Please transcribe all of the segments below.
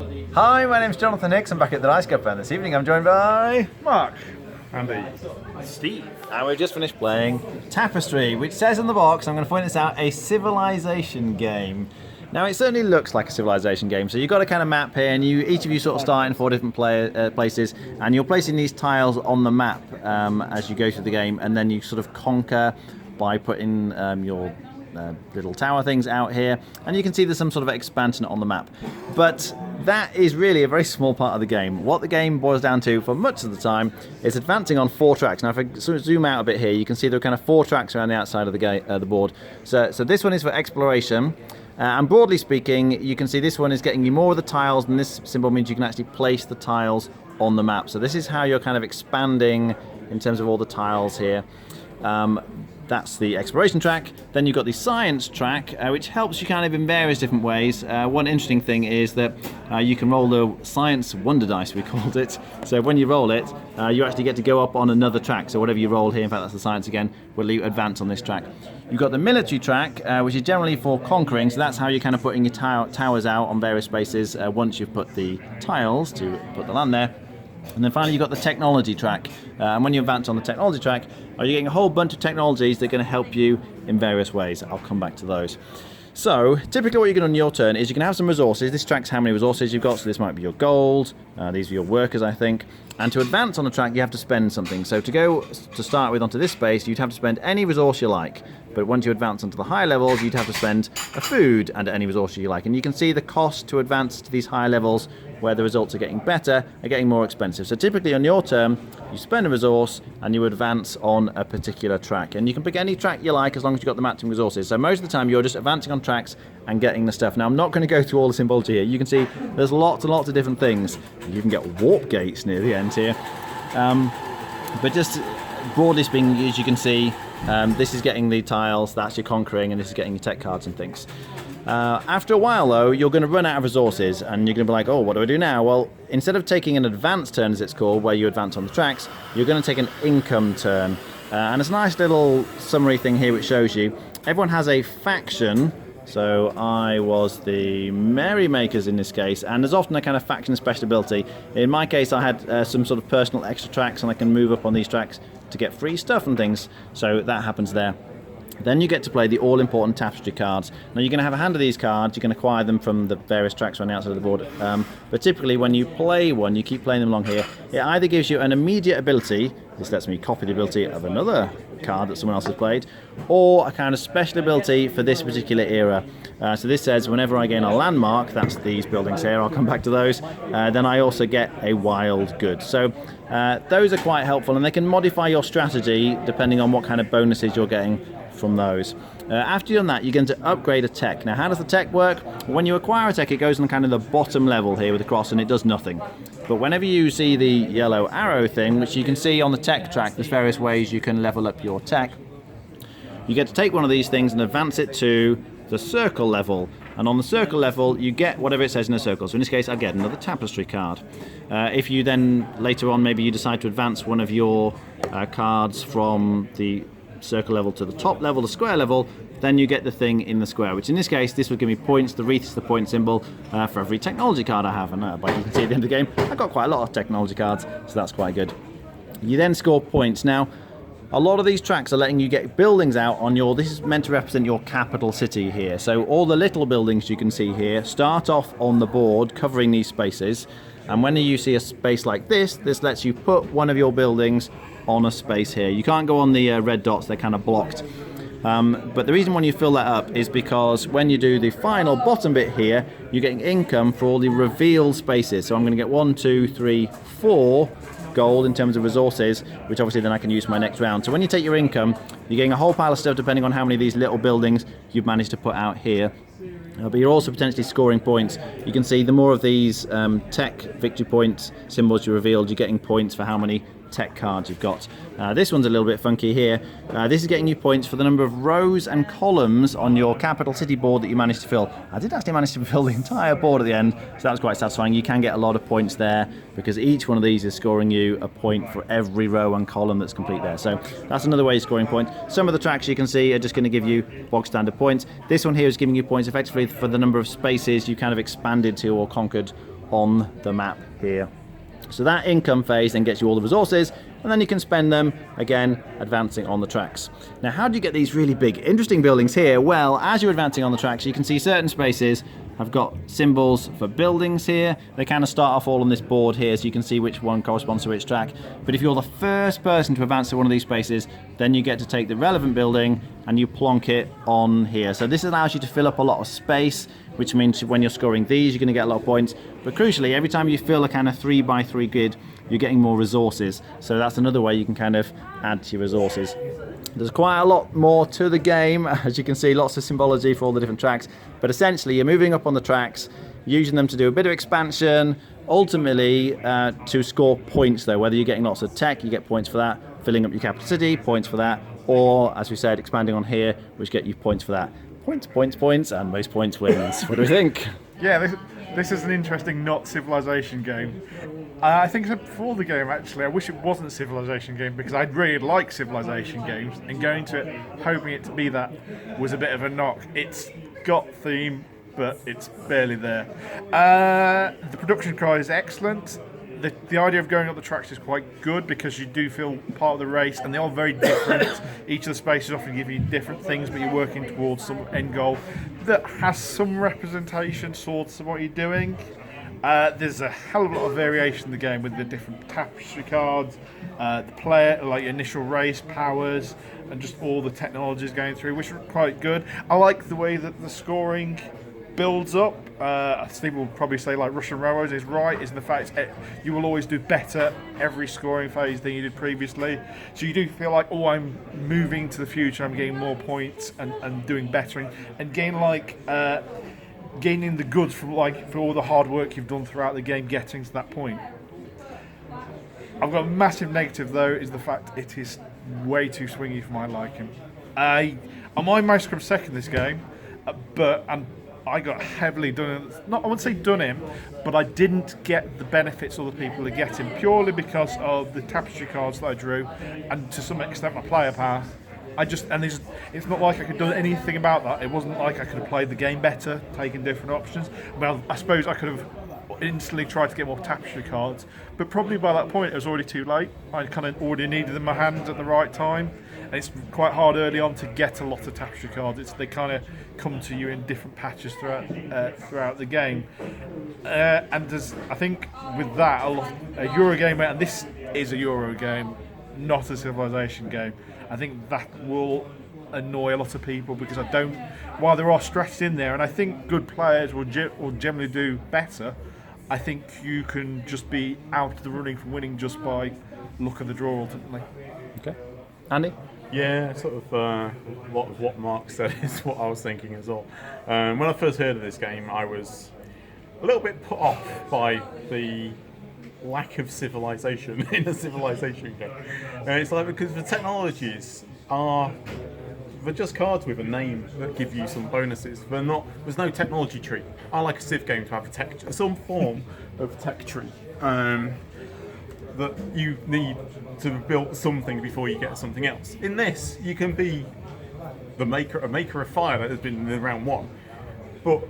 Hi, my name's Jonathan Hicks. I'm back at the Dice Cup, and this evening I'm joined by Mark. Andy. Steve. and we've just finished playing Tapestry, which says on the box, I'm going to point this out, a civilization game. Now it certainly looks like a civilization game, so you've got a kind of map here, and each of you sort of start in 4 different places, and you're placing these tiles on the map as you go through the game, and then you sort of conquer by putting your little tower things out here, and you can see there's some sort of expansion on the map. But that is really a very small part of the game. What the game boils down to for much of the time is advancing on 4 tracks. Now if I sort of zoom out a bit here, you can see there are kind of 4 tracks around the outside of the board. So this one is for exploration. And broadly speaking, you can see this one is getting you more of the tiles, and this symbol means you can actually place the tiles on the map. So this is how you're kind of expanding in terms of all the tiles here. That's the exploration track. Then you've got the science track, which helps you kind of in various different ways. One interesting thing is that you can roll the science wonder dice, we called it. So when you roll it, you actually get to go up on another track. So whatever you roll here, in fact that's the science again, will let you advance on this track. You've got the military track, which is generally for conquering. So that's how you're kind of putting your towers out on various spaces once you've put the tiles to put the land there. And then finally you've got the technology track, and when you advance on the technology track, you're getting a whole bunch of technologies that are going to help you in various ways. I'll come back to those. So typically what you're going to do on your turn is you can have some resources. This tracks how many resources you've got, so this might be your gold, these are your workers I think. And to advance on the track you have to spend something. So to start with onto this space, you'd have to spend any resource you like. But once you advance onto the higher levels, you'd have to spend a food and any resource you like. And you can see the cost to advance to these higher levels, where the results are getting better, are getting more expensive. So typically on your turn, you spend a resource and you advance on a particular track. And you can pick any track you like as long as you've got the matching resources. So most of the time you're just advancing on tracks and getting the stuff. Now I'm not going to go through all the symbology here. You can see there's lots and lots of different things. You can get warp gates near the end here. But just broadly speaking, as you can see, this is getting the tiles, that's your conquering, and this is getting your tech cards and things. After a while though, you're going to run out of resources and you're going to be like, oh, what do I do now? Well, instead of taking an advance turn as it's called, where you advance on the tracks, you're going to take an income turn. And there's a nice little summary thing here which shows you everyone has a faction. So I was the Merrymakers in this case, and there's often a kind of faction special ability. In my case I had some sort of personal extra tracks, and I can move up on these tracks to get free stuff and things, so that happens there. Then you get to play the all-important Tapestry cards. Now you're going to have a hand of these cards, you can acquire them from the various tracks on the outside of the board, but typically when you play one, you keep playing them along here, it either gives you an immediate ability, this lets me copy the ability of another card that someone else has played, or a kind of special ability for this particular era. So this says whenever I gain a landmark, that's these buildings here, I'll come back to those, then I also get a wild good. So those are quite helpful, and they can modify your strategy depending on what kind of bonuses you're getting from those. After you've done that, you're going to upgrade a tech. Now how does the tech work? When you acquire a tech, it goes on kind of the bottom level here with the cross, and it does nothing. But whenever you see the yellow arrow thing, which you can see on the tech track, there's various ways you can level up your tech. You get to take one of these things and advance it to the circle level, and on the circle level you get whatever it says in the circle. So in this case I get another Tapestry card. If you then later on maybe you decide to advance one of your cards from the circle level to the top level, the square level, then you get the thing in the square, which in this case this would give me points. The wreath is the point symbol for every technology card I have, and but you can see at the end of the game I've got quite a lot of technology cards, so that's quite good. You then score points. Now a lot of these tracks are letting you get buildings out on your, this is meant to represent your capital city here, so all the little buildings you can see here start off on the board covering these spaces, and when you see a space like this lets you put one of your buildings on a space here. You can't go on the red dots, they're kind of blocked. But the reason why you fill that up is because when you do the final bottom bit here, you're getting income for all the revealed spaces. So I'm going to get 1, 2, 3, 4 gold in terms of resources, which obviously then I can use for my next round. So when you take your income, you're getting a whole pile of stuff depending on how many of these little buildings you've managed to put out here. But you're also potentially scoring points. You can see the more of these tech victory point symbols you revealed, you're getting points for how many tech cards you've got. This one's a little bit funky here. This is getting you points for the number of rows and columns on your capital city board that you managed to fill. I did actually manage to fill the entire board at the end, so that was quite satisfying. You can get a lot of points there because each one of these is scoring you a point for every row and column that's complete there. So that's another way of scoring points. Some of the tracks you can see are just going to give you bog standard points. This one here is giving you points effectively for the number of spaces you kind of expanded to or conquered on the map here. So that income phase then gets you all the resources, and then you can spend them, again, advancing on the tracks. Now, how do you get these really big, interesting buildings here? Well, as you're advancing on the tracks, you can see certain spaces have got symbols for buildings here. They kind of start off all on this board here, so you can see which one corresponds to which track. But if you're the first person to advance to one of these spaces, then you get to take the relevant building and you plonk it on here. So this allows you to fill up a lot of space, which means when you're scoring these, you're going to get a lot of points. But crucially, every time you fill a kind of 3x3 grid, you're getting more resources. So that's another way you can kind of add to your resources. There's quite a lot more to the game. As you can see, lots of symbology for all the different tracks. But essentially, you're moving up on the tracks, using them to do a bit of expansion, ultimately to score points though. Whether you're getting lots of tech, you get points for that. Filling up your capital city, points for that. Or, as we said, expanding on here, which get you points for that. Points, points, points, and most points wins. What do we think? Yeah, this is an interesting not civilization game. I think for the game, actually, I wish it wasn't a civilization game because I'd really like civilization games, and going to it hoping it to be that was a bit of a knock. It's got theme, but it's barely there. The production quality is excellent. The idea of going up the tracks is quite good because you do feel part of the race, and they are very different. Each of the spaces often give you different things, but you're working towards some end goal that has some representation towards what you're doing. There's a hell of a lot of variation in the game with the different tapestry cards, the player, like initial race powers, and just all the technologies going through, which are quite good. I like the way that the scoring builds up. I think we'll probably say like Russian Railroads is right, is the fact you will always do better every scoring phase than you did previously. So you do feel like, oh, I'm moving to the future, I'm getting more points and doing better and gaining the goods from for all the hard work you've done throughout the game getting to that point. I've got a massive negative though, is the fact it is way too swingy for my liking. I'm on Massacre of second this game, but I got heavily done. I wouldn't say done in, but I didn't get the benefits other people are getting purely because of the tapestry cards that I drew, and to some extent my player power. It's not like I could have done anything about that. It wasn't like I could have played the game better, taken different options. Well, I suppose I could have instantly tried to get more tapestry cards, but probably by that point it was already too late. I kind of already needed them in my hands at the right time, and it's quite hard early on to get a lot of tapestry cards. They kind of come to you in different patches throughout the game, and I think with that a Euro game, and this is a Euro game, not a civilization game. I think that will annoy a lot of people because while there are strategies in there, and I think good players will generally do better, I think you can just be out of the running for winning just by luck of the draw ultimately. Okay. Andy? Yeah, sort of what Mark said is what I was thinking as well. When I first heard of this game, I was a little bit put off by the lack of civilization in a civilization game. It's like, because the technologies they're just cards with a name that give you some bonuses. There's no technology tree. I like a Civ game to have some form of tech tree that you need to build something before you get something else. In this, you can be a maker of fire that has been in round one, but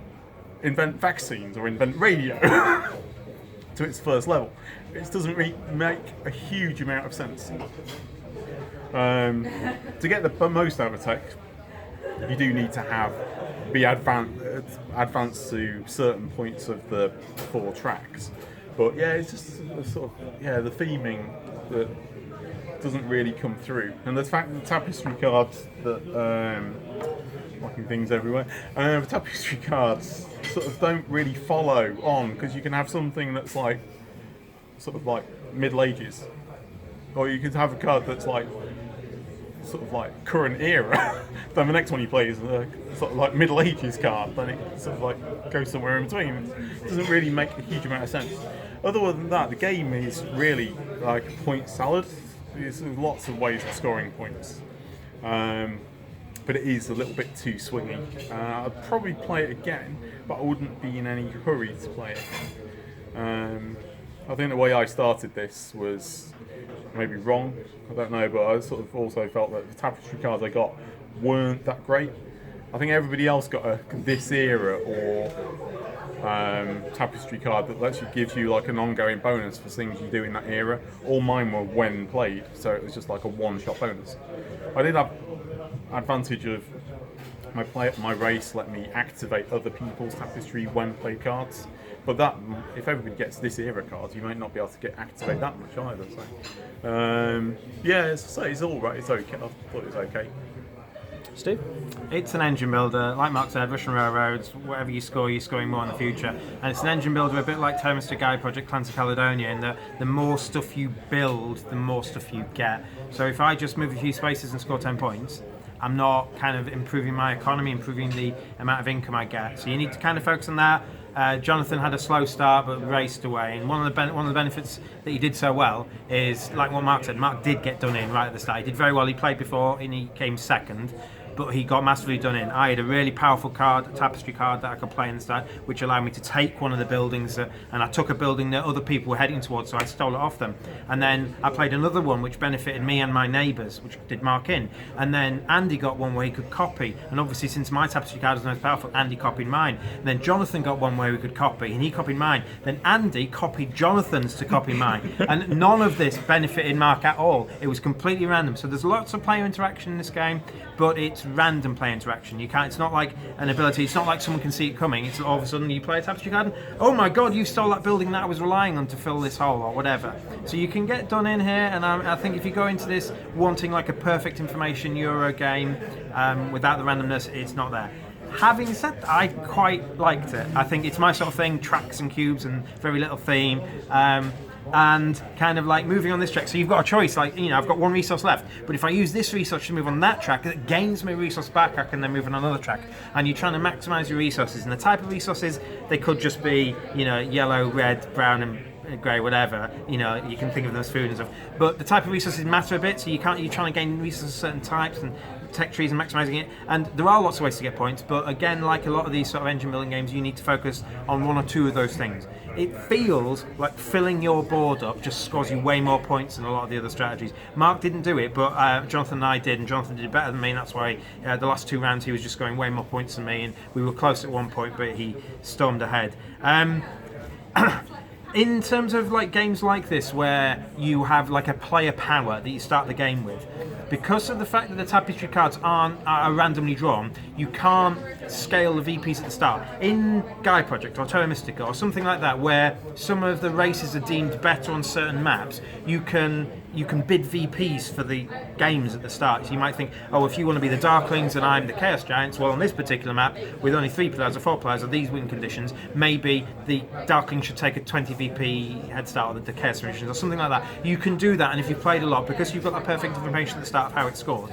invent vaccines or invent radio to its first level. It doesn't really make a huge amount of sense. To get the most out of tech, you do need to be advanced to certain points of the 4 tracks. But yeah, it's just the theming that doesn't really come through, and the fact that the tapestry cards that knocking things everywhere. The tapestry cards sort of don't really follow on, because you can have something that's like sort of like Middle Ages, or you could have a card that's like sort of like current era. Then the next one you play is a sort of like Middle Ages card. Then it sort of like goes somewhere in between. It doesn't really make a huge amount of sense. Other than that, the game is really like a point salad. There's lots of ways of scoring points. But it is a little bit too swingy. I'd probably play it again, but I wouldn't be in any hurry to play it again. I think the way I started this was maybe wrong, I don't know, but I sort of also felt that the tapestry cards I got weren't that great. I think everybody else got this era or Tapestry card that lets you gives you like an ongoing bonus for things you do in that era. All mine were when played, so it was just like a one-shot bonus. I did have advantage of my race let me activate other people's Tapestry when played cards, but that if everybody gets this era cards, you might not be able to activate that much either. So yeah, it's all right. It's okay. I thought it was okay. Steve? It's an engine builder, like Mark said, Russian Railroads, whatever you score, you're scoring more in the future. And it's an engine builder a bit like Tapestry Project Clans of Caledonia, in that the more stuff you build, the more stuff you get. So if I just move a few spaces and score 10 points, I'm not kind of improving my economy, improving the amount of income I get. So you need to kind of focus on that. Jonathan had a slow start but raced away, and one of the benefits that he did so well is, like what Mark said, Mark did get done in right at the start. He did very well. He played before and he came second, but he got massively done in. I had a really powerful card, a Tapestry card that I could play in the start, which allowed me to take one of the buildings, and I took a building that other people were heading towards, so I stole it off them. And then I played another one which benefited me and my neighbours, which did Mark in. And then Andy got one where he could copy, and obviously since my Tapestry card was the most powerful, Andy copied mine. And then Jonathan got one where he could copy, and he copied mine. Then Andy copied Jonathan's to copy mine. And none of this benefited Mark at all. It was completely random. So there's lots of player interaction in this game, but it's random player interaction. You can't. It's not like an ability. It's not like someone can see it coming. It's all of a sudden you play a Tapestry card and, oh my god, you stole that building that I was relying on to fill this hole or whatever. So you can get done in here, and I think if you go into this wanting like a perfect information Euro game without the randomness, it's not there. Having said that, I quite liked it. I think it's my sort of thing, tracks and cubes and very little theme. And kind of like moving on this track, so you've got a choice, like, you know, I've got one resource left, but if I use this resource to move on that track, it gains me resource back, I can then move on another track. And you're trying to maximize your resources, and the type of resources, they could just be, you know, yellow, red, brown and grey, whatever, you know, you can think of them as food and stuff, but the type of resources matter a bit, so you're trying to gain resources of certain types and tech trees and maximising it, and there are lots of ways to get points, but again, like a lot of these sort of engine building games, you need to focus on one or two of those things. It feels like filling your board up just scores you way more points than a lot of the other strategies. Mark didn't do it, but Jonathan and I did, and Jonathan did better than me, and that's why the last two rounds he was just scoring way more points than me, and we were close at one point, but he stormed ahead. In terms of like games like this where you have like a player power that you start the game with, because of the fact that the Tapestry cards are randomly drawn, you can't scale the VPs at the start. In Gaia Project or Terra Mystica or something like that, where some of the races are deemed better on certain maps, you can bid VPs for the games at the start. So you might think, oh, if you want to be the Darklings and I'm the Chaos Giants, well, on this particular map, with only 3 players or 4 players or these win conditions, maybe the Darklings should take a 20 VP head start or the Chaos Magicians or something like that. You can do that, and if you've played a lot, because you've got that perfect information at the start of how it's scored.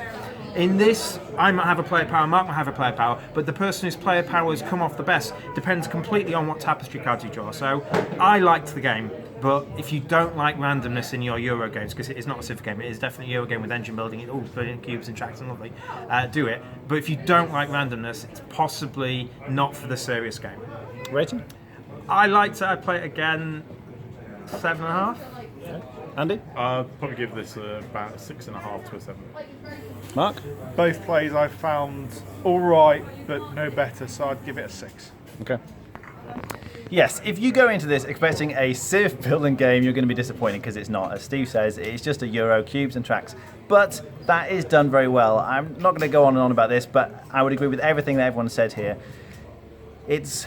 In this, I might have a player power, Mark might have a player power, but the person whose player powers come off the best depends completely on what Tapestry cards you draw. So I liked the game, but if you don't like randomness in your Euro games, because it is not a Civ game, it is definitely a Euro game with engine building, brilliant cubes and tracks and lovely, do it. But if you don't like randomness, it's possibly not for the serious game. Rating? I liked it, I'd play it again, 7.5. Andy? I'll probably give this about 6.5 to a 7. Mark? Both plays I found all right, but no better, so I'd give it a 6. Okay. Yes, if you go into this expecting a Civ building game, you're going to be disappointed because it's not. As Steve says, it's just a Euro, cubes and tracks. But that is done very well. I'm not going to go on and on about this, but I would agree with everything that everyone said here. It's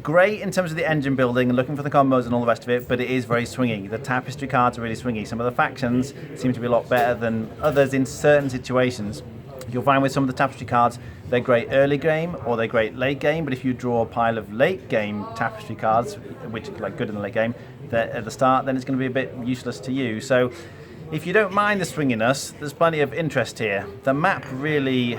great in terms of the engine building and looking for the combos and all the rest of it, but it is very swingy. The Tapestry cards are really swingy. Some of the factions seem to be a lot better than others in certain situations. You'll find with some of the Tapestry cards, they're great early game or they're great late game, but if you draw a pile of late game Tapestry cards, which are like good in the late game, at the start, then it's going to be a bit useless to you. So if you don't mind the swinginess, there's plenty of interest here. The map really,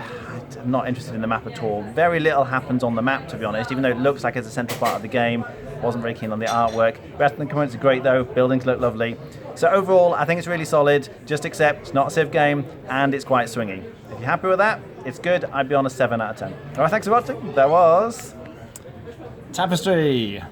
I'm not interested in the map at all. Very little happens on the map, to be honest, even though it looks like it's a central part of the game. Wasn't very keen on the artwork. The rest of the components are great though, buildings look lovely. So overall, I think it's really solid, just accept it's not a Civ game, and it's quite swingy. If you're happy with that, it's good. I'd be on a 7 out of 10. Alright, thanks for watching. That was Tapestry.